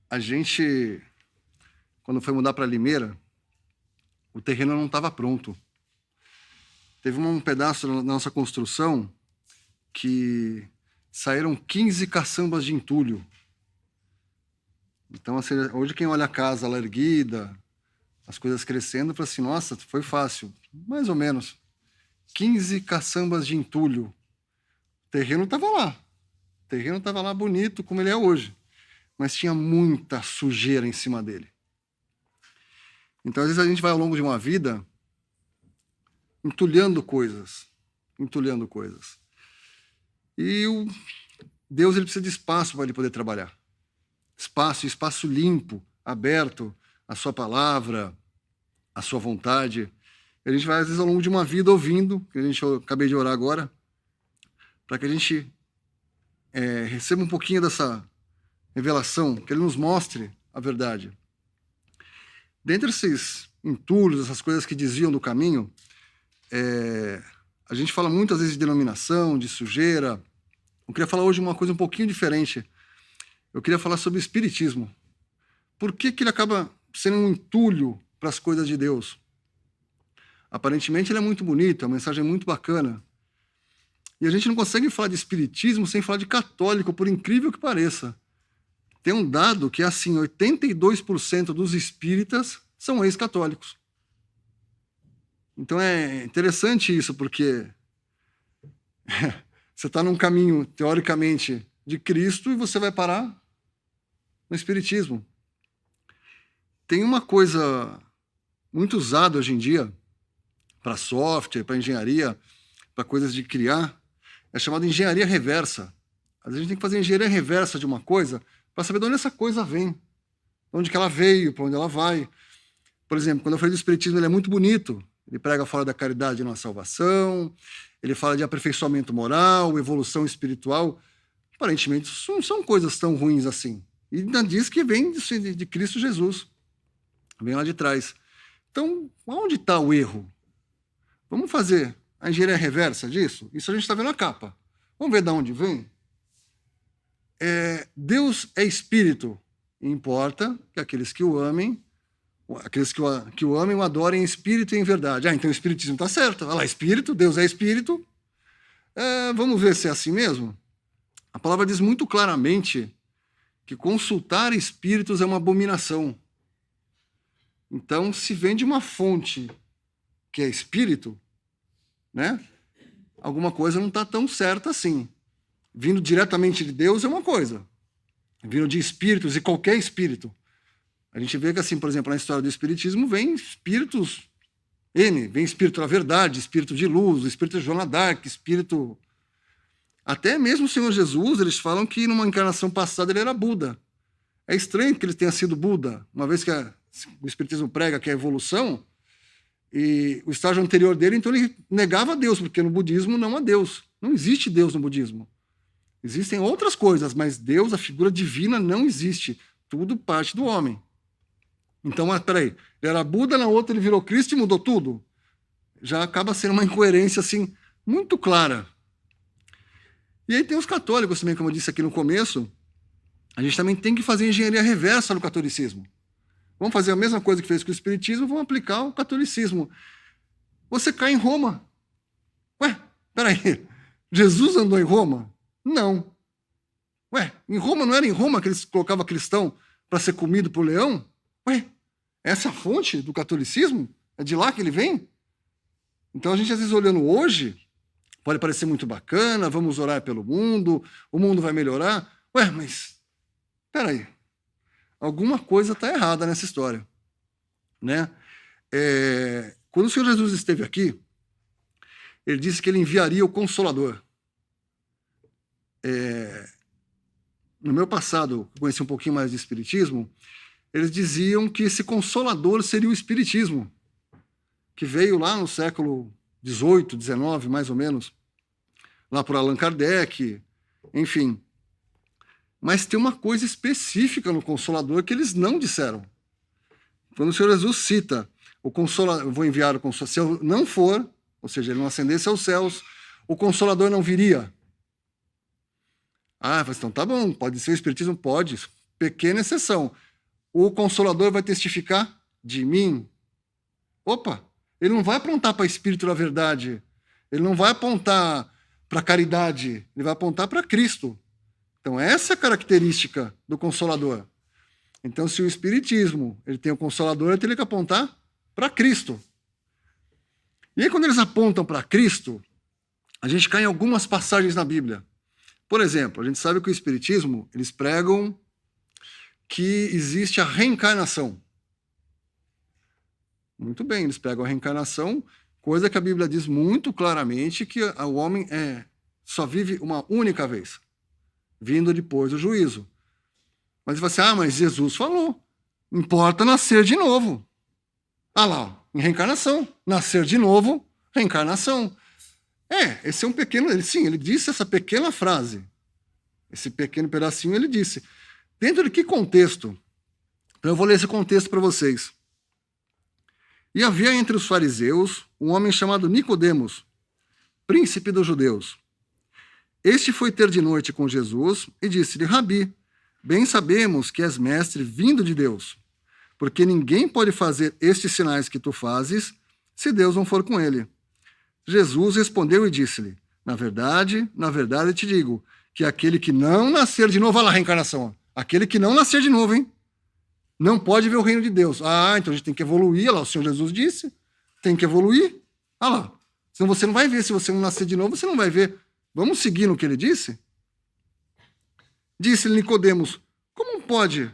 A gente, quando foi mudar para Limeira, o terreno não estava pronto. Teve um pedaço da nossa construção que saíram 15 caçambas de entulho. Então, assim, hoje quem olha a casa ela erguida, as coisas crescendo, fala assim, nossa, foi fácil. Mais ou menos. 15 caçambas de entulho. O terreno estava lá. O terreno estava lá bonito, como ele é hoje. Mas tinha muita sujeira em cima dele. Então, às vezes, a gente vai ao longo de uma vida entulhando coisas. Entulhando coisas. E Deus ele precisa de espaço para ele poder trabalhar. Espaço limpo, aberto, a sua palavra, a sua vontade. E a gente vai, às vezes, ao longo de uma vida ouvindo, que eu acabei de orar agora, para que a gente receba um pouquinho dessa revelação, que ele nos mostre a verdade. Dentre esses entulhos, essas coisas que desviam do caminho, a gente fala muitas vezes de denominação, de sujeira. Eu queria falar hoje uma coisa um pouquinho diferente. Eu queria falar sobre o espiritismo. Por que ele acaba sendo um entulho para as coisas de Deus? Aparentemente ele é muito bonito, a mensagem é muito bacana. E a gente não consegue falar de espiritismo sem falar de católico, por incrível que pareça. Tem um dado que é assim, 82% dos espíritas são ex-católicos. Então é interessante isso, porque você está num caminho, teoricamente, de Cristo e você vai parar no espiritismo. Tem uma coisa muito usada hoje em dia para software, para engenharia, para coisas de criar, é chamada engenharia reversa. Às vezes a gente tem que fazer engenharia reversa de uma coisa para saber de onde essa coisa vem, de onde que ela veio, para onde ela vai. Por exemplo, quando eu falei do espiritismo, ele é muito bonito. Ele prega fora da caridade na salvação, ele fala de aperfeiçoamento moral, evolução espiritual. Aparentemente, não são coisas tão ruins assim. E ainda diz que vem de Cristo Jesus. Vem lá de trás. Então, onde está o erro? Vamos fazer a engenharia reversa disso? Isso a gente está vendo na capa. Vamos ver de onde vem? Deus é espírito. E importa que aqueles que o amem, aqueles que o amem, o adorem em espírito e em verdade. Então o espiritismo está certo. Olha lá, espírito, Deus é espírito. Vamos ver se é assim mesmo? A palavra diz muito claramente que consultar espíritos é uma abominação. Então, se vem de uma fonte que é espírito, né? Alguma coisa não está tão certa assim. Vindo diretamente de Deus é uma coisa. Vindo de espíritos, e qualquer espírito. A gente vê que, assim, por exemplo, na história do espiritismo, vem espíritos vem espírito da verdade, espírito de luz, espírito de Joana d'Arc, espírito... Até mesmo o Senhor Jesus, eles falam que numa encarnação passada ele era Buda. É estranho que ele tenha sido Buda, uma vez que o espiritismo prega que é a evolução, e o estágio anterior dele, então ele negava Deus, porque no budismo não há Deus. Não existe Deus no budismo. Existem outras coisas, mas Deus, a figura divina, não existe. Tudo parte do homem. Então, peraí, ele era Buda, na outra ele virou Cristo e mudou tudo? Já acaba sendo uma incoerência, assim, muito clara. E aí tem os católicos também, como eu disse aqui no começo, a gente também tem que fazer engenharia reversa no catolicismo. Vamos fazer a mesma coisa que fez com o espiritismo, vamos aplicar o catolicismo. Você cai em Roma. Ué, peraí, Jesus andou em Roma? Não. Ué, em Roma não era em Roma que eles colocavam cristão para ser comido por leão? Ué, essa é a fonte do catolicismo? É de lá que ele vem? Então a gente às vezes olhando hoje, pode parecer muito bacana, vamos orar pelo mundo, o mundo vai melhorar. Ué, mas, peraí, alguma coisa está errada nessa história, né? Quando o Senhor Jesus esteve aqui, ele disse que ele enviaria o Consolador. No meu passado, eu conheci um pouquinho mais de Espiritismo, eles diziam que esse Consolador seria o Espiritismo, que veio lá no século XVIII, XIX, mais ou menos, lá por Allan Kardec, enfim. Mas tem uma coisa específica no Consolador que eles não disseram. Quando o Senhor Jesus cita o Consolador, eu vou enviar o Consolador, se eu não for, ou seja, ele não ascendesse aos céus, o Consolador não viria. Então tá bom, pode ser o Espiritismo? Pode. pequena exceção. O Consolador vai testificar de mim. Opa, ele não vai apontar para o Espírito da verdade, ele não vai apontar para a caridade, ele vai apontar para Cristo. Então, essa é a característica do Consolador. Então, se o Espiritismo ele tem o Consolador, ele tem que apontar para Cristo. E aí, quando eles apontam para Cristo, a gente cai em algumas passagens na Bíblia. Por exemplo, a gente sabe que o Espiritismo, eles pregam que existe a reencarnação. Muito bem, eles pregam a reencarnação, coisa que a Bíblia diz muito claramente que o homem só vive uma única vez, vindo depois do juízo. Mas você fala assim, mas Jesus falou, importa nascer de novo. Ah lá, em reencarnação, nascer de novo, reencarnação. Esse é um pequeno, ele disse essa pequena frase, esse pequeno pedacinho ele disse. Dentro de que contexto? Então eu vou ler esse contexto para vocês. E havia entre os fariseus um homem chamado Nicodemos, príncipe dos judeus. Este foi ter de noite com Jesus e disse-lhe, Rabi, bem sabemos que és mestre vindo de Deus, porque ninguém pode fazer estes sinais que tu fazes se Deus não for com ele. Jesus respondeu e disse-lhe, na verdade te digo, que aquele que não nascer de novo, olha lá a reencarnação, aquele que não nascer de novo, hein, não pode ver o reino de Deus. Então a gente tem que evoluir, olha lá, o Senhor Jesus disse, tem que evoluir, olha lá, senão você não vai ver, se você não nascer de novo, você não vai ver. Vamos seguir no que ele disse? Disse-lhe Nicodemos, como pode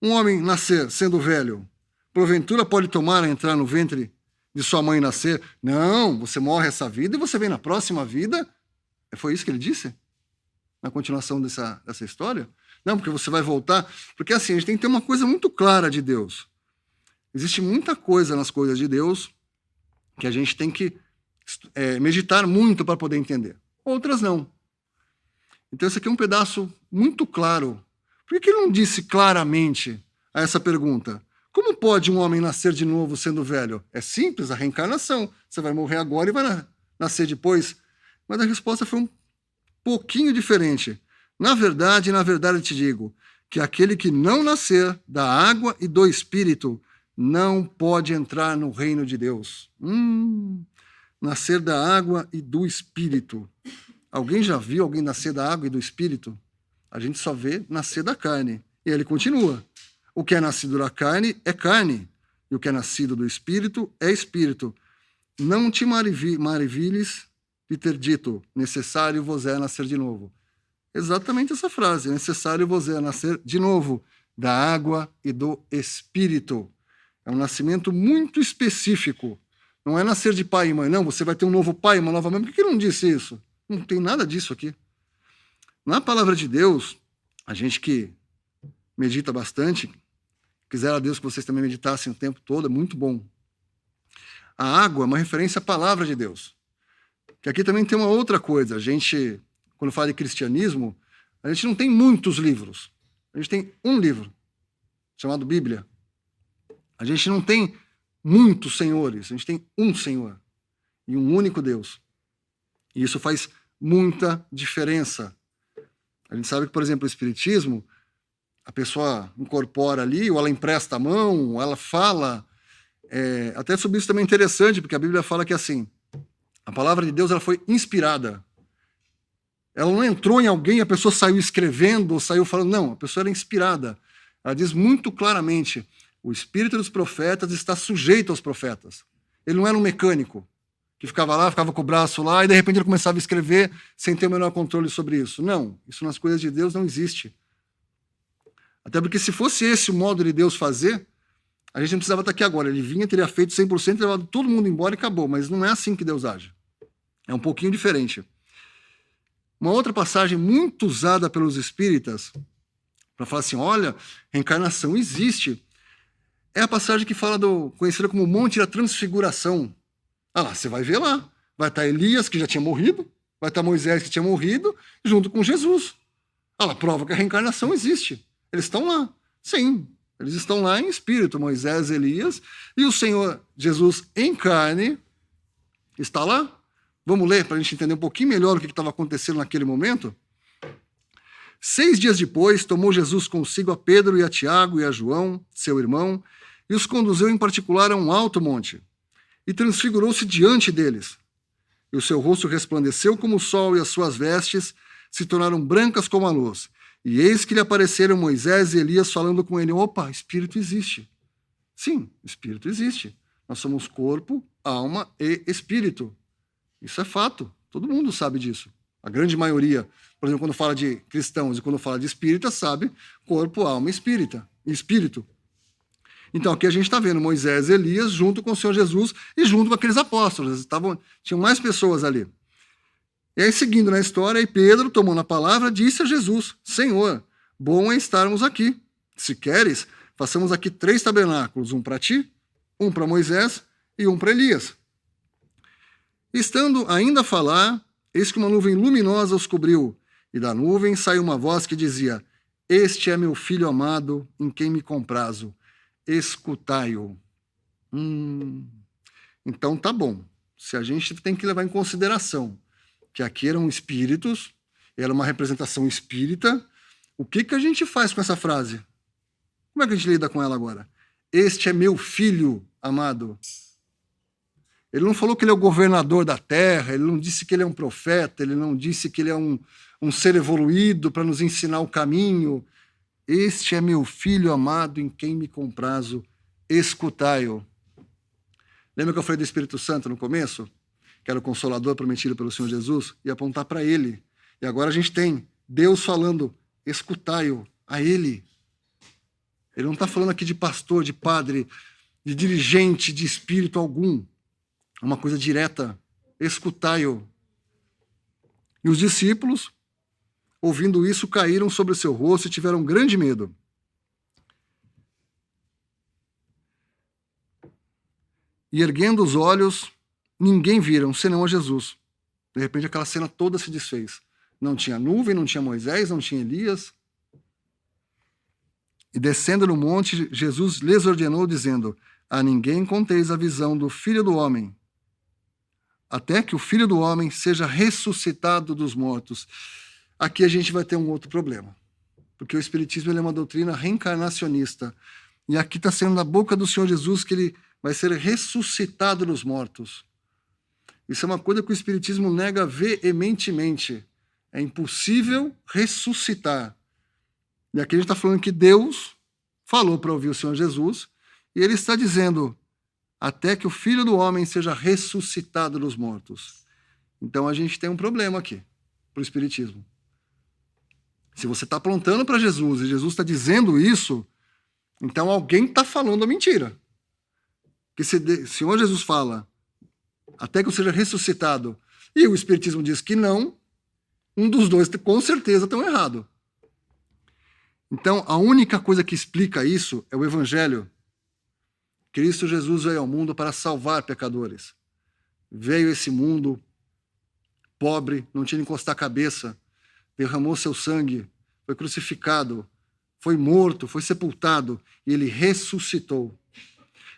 um homem nascer sendo velho? Porventura pode tomar a entrar no ventre de sua mãe e nascer? Não, você morre essa vida e você vem na próxima vida. Foi isso que ele disse? Na continuação dessa história? Não, porque você vai voltar. Porque assim, a gente tem que ter uma coisa muito clara de Deus. Existe muita coisa nas coisas de Deus que a gente tem que meditar muito para poder entender. Outras não. Então esse aqui é um pedaço muito claro. Por que ele não disse claramente a essa pergunta? Como pode um homem nascer de novo sendo velho? É simples, a reencarnação. Você vai morrer agora e vai nascer depois. Mas a resposta foi um pouquinho diferente. Na verdade te digo, que aquele que não nascer da água e do Espírito não pode entrar no reino de Deus. Nascer da água e do Espírito. Alguém já viu alguém nascer da água e do Espírito? A gente só vê nascer da carne. E ele continua. O que é nascido da carne é carne, e o que é nascido do Espírito é Espírito. Não te maravilhes de ter dito, necessário vos é nascer de novo. Exatamente essa frase, necessário vos é nascer de novo, da água e do Espírito. É um nascimento muito específico. Não é nascer de pai e mãe, não, você vai ter um novo pai, uma nova mãe. Por que ele não disse isso? Não tem nada disso aqui. Na palavra de Deus, a gente que medita bastante, quiser a Deus que vocês também meditassem o tempo todo, é muito bom. A água é uma referência à palavra de Deus. Que aqui também tem uma outra coisa. A gente, quando fala de cristianismo, a gente não tem muitos livros. A gente tem um livro, chamado Bíblia. A gente não tem muitos senhores, a gente tem um Senhor e um único Deus. E isso faz muita diferença. A gente sabe que, por exemplo, o Espiritismo, a pessoa incorpora ali, ou ela empresta a mão, ou ela fala. Até sobre isso também é interessante, porque a Bíblia fala que assim, a palavra de Deus ela foi inspirada. Ela não entrou em alguém, a pessoa saiu escrevendo, ou saiu falando. Não, a pessoa era inspirada. Ela diz muito claramente, o espírito dos profetas está sujeito aos profetas. Ele não era um mecânico, que ficava lá, ficava com o braço lá, e de repente ele começava a escrever sem ter o menor controle sobre isso. Não, isso nas coisas de Deus não existe. Até porque se fosse esse o modo de Deus fazer, a gente não precisava estar aqui agora. Ele vinha, teria feito 100%, levado todo mundo embora e acabou. Mas não é assim que Deus age. É um pouquinho diferente. Uma outra passagem muito usada pelos espíritas, para falar assim, olha, reencarnação existe, é a passagem que fala conhecida como Monte da Transfiguração. Ah lá, você vai ver lá. Vai estar Elias, que já tinha morrido, vai estar Moisés, que tinha morrido, junto com Jesus. Ah lá, prova que a reencarnação existe. Eles estão lá. Sim, eles estão lá em espírito, Moisés, Elias, e o Senhor Jesus em carne está lá. Vamos ler para a gente entender um pouquinho melhor o que estava acontecendo naquele momento? 6 dias depois, tomou Jesus consigo a Pedro e a Tiago e a João, seu irmão, e os conduziu em particular a um alto monte, e transfigurou-se diante deles. E o seu rosto resplandeceu como o sol, e as suas vestes se tornaram brancas como a luz. E eis que lhe apareceram Moisés e Elias falando com ele. Opa, espírito existe. Sim, espírito existe. Nós somos corpo, alma e espírito. Isso é fato. Todo mundo sabe disso. A grande maioria, por exemplo, quando fala de cristãos e quando fala de espírita, sabe corpo, alma e espírito. Então aqui a gente está vendo Moisés e Elias junto com o Senhor Jesus e junto com aqueles apóstolos. Tinham mais pessoas ali. E aí, seguindo na história, Pedro, tomando a palavra, disse a Jesus: Senhor, bom é estarmos aqui. Se queres, façamos aqui 3 tabernáculos, um para ti, um para Moisés e um para Elias. Estando ainda a falar, eis que uma nuvem luminosa os cobriu, e da nuvem saiu uma voz que dizia: Este é meu filho amado, em quem me comprazo. Escutai-o. Então tá bom. Se a gente tem que levar em consideração que aqui eram espíritos, era uma representação espírita, o que a gente faz com essa frase? Como é que a gente lida com ela agora? Este é meu filho amado. Ele não falou que ele é o governador da terra, ele não disse que ele é um profeta, ele não disse que ele é um ser evoluído para nos ensinar o caminho. Este é meu filho amado em quem me comprazo, escutai-o. Lembra que eu falei do Espírito Santo no começo? Que era o Consolador prometido pelo Senhor Jesus? E apontar para ele. E agora a gente tem Deus falando, escutai-o, a ele. Ele não está falando aqui de pastor, de padre, de dirigente, de espírito algum. É uma coisa direta, escutai-o. E os discípulos, ouvindo isso, caíram sobre o seu rosto e tiveram grande medo. E erguendo os olhos, ninguém viram, senão a Jesus. De repente aquela cena toda se desfez. Não tinha nuvem, não tinha Moisés, não tinha Elias. E descendo no monte, Jesus lhes ordenou, dizendo: A ninguém conteis a visão do Filho do Homem, até que o Filho do Homem seja ressuscitado dos mortos. Aqui a gente vai ter um outro problema, porque o Espiritismo é uma doutrina reencarnacionista, e aqui está sendo na boca do Senhor Jesus que ele vai ser ressuscitado dos mortos. Isso é uma coisa que o Espiritismo nega veementemente. É impossível ressuscitar. E aqui a gente está falando que Deus falou para ouvir o Senhor Jesus, e ele está dizendo, até que o Filho do Homem seja ressuscitado dos mortos. Então a gente tem um problema aqui, para o Espiritismo. Se você está apontando para Jesus, e Jesus está dizendo isso, então alguém está falando a mentira. Que se o Senhor Jesus fala, até que eu seja ressuscitado, e o Espiritismo diz que não, um dos dois com certeza estão errado. Então, a única coisa que explica isso é o Evangelho. Cristo Jesus veio ao mundo para salvar pecadores. Veio a esse mundo pobre, não tinha nem encostar a cabeça, derramou seu sangue, foi crucificado, foi morto, foi sepultado, e ele ressuscitou.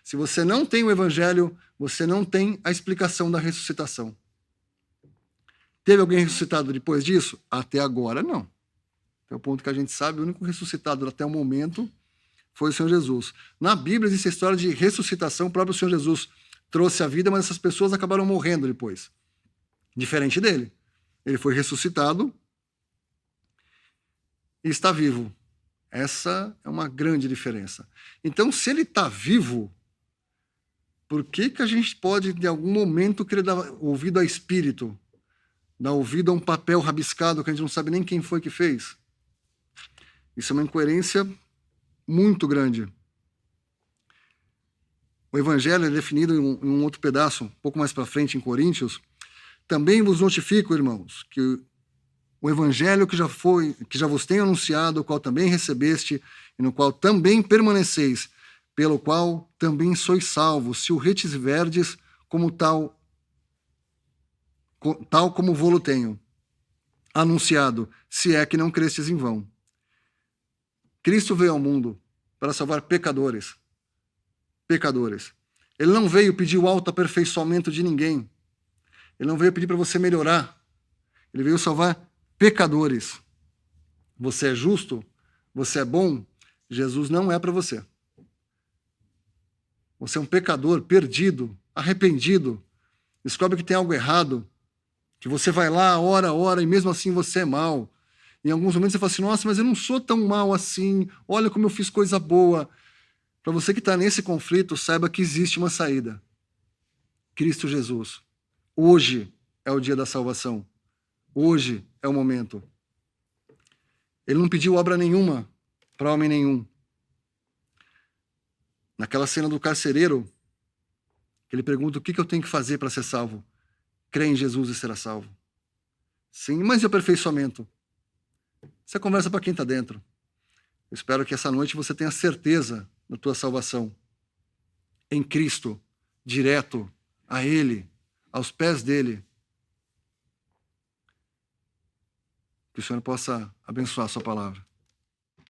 Se você não tem o Evangelho, você não tem a explicação da ressuscitação. Teve alguém ressuscitado depois disso? Até agora, não. Até o ponto que a gente sabe, o único ressuscitado até o momento foi o Senhor Jesus. Na Bíblia existe a história de ressuscitação, o próprio Senhor Jesus trouxe a vida, mas essas pessoas acabaram morrendo depois. Diferente dele. Ele foi ressuscitado e está vivo. Essa é uma grande diferença. Então, se ele está vivo, por que a gente pode, de algum momento, querer dar ouvido a espírito? Dar ouvido a um papel rabiscado que a gente não sabe nem quem foi que fez? Isso é uma incoerência muito grande. O Evangelho é definido em um outro pedaço, um pouco mais para frente, em Coríntios. Também vos notifico, irmãos, que o Evangelho que já vos tenho anunciado, o qual também recebeste, e no qual também permaneceis, pelo qual também sois salvos, se o retiverdes como tal como vô-lo tenho anunciado, se é que não crestes em vão. Cristo veio ao mundo para salvar pecadores. Pecadores. Ele não veio pedir o autoaperfeiçoamento de ninguém. Ele não veio pedir para você melhorar. Ele veio salvar pecadores. você é justo, você é bom, Jesus não é para você. Você é um pecador perdido, arrependido, descobre que tem algo errado, que você vai lá, ora, e mesmo assim você é mau. Em alguns momentos você fala assim, nossa, mas eu não sou tão mal assim, olha como eu fiz coisa boa. Para você que está nesse conflito, saiba que existe uma saída. Cristo Jesus. Hoje é o dia da salvação. Hoje é o momento. Ele não pediu obra nenhuma para homem nenhum. Naquela cena do carcereiro, ele pergunta o que eu tenho que fazer para ser salvo. Crê em Jesus e será salvo. Sim, mas e o aperfeiçoamento? Você conversa para quem está dentro. Eu espero que essa noite você tenha certeza da tua salvação. Em Cristo, direto a Ele, aos pés dEle. Que o Senhor possa abençoar a sua palavra.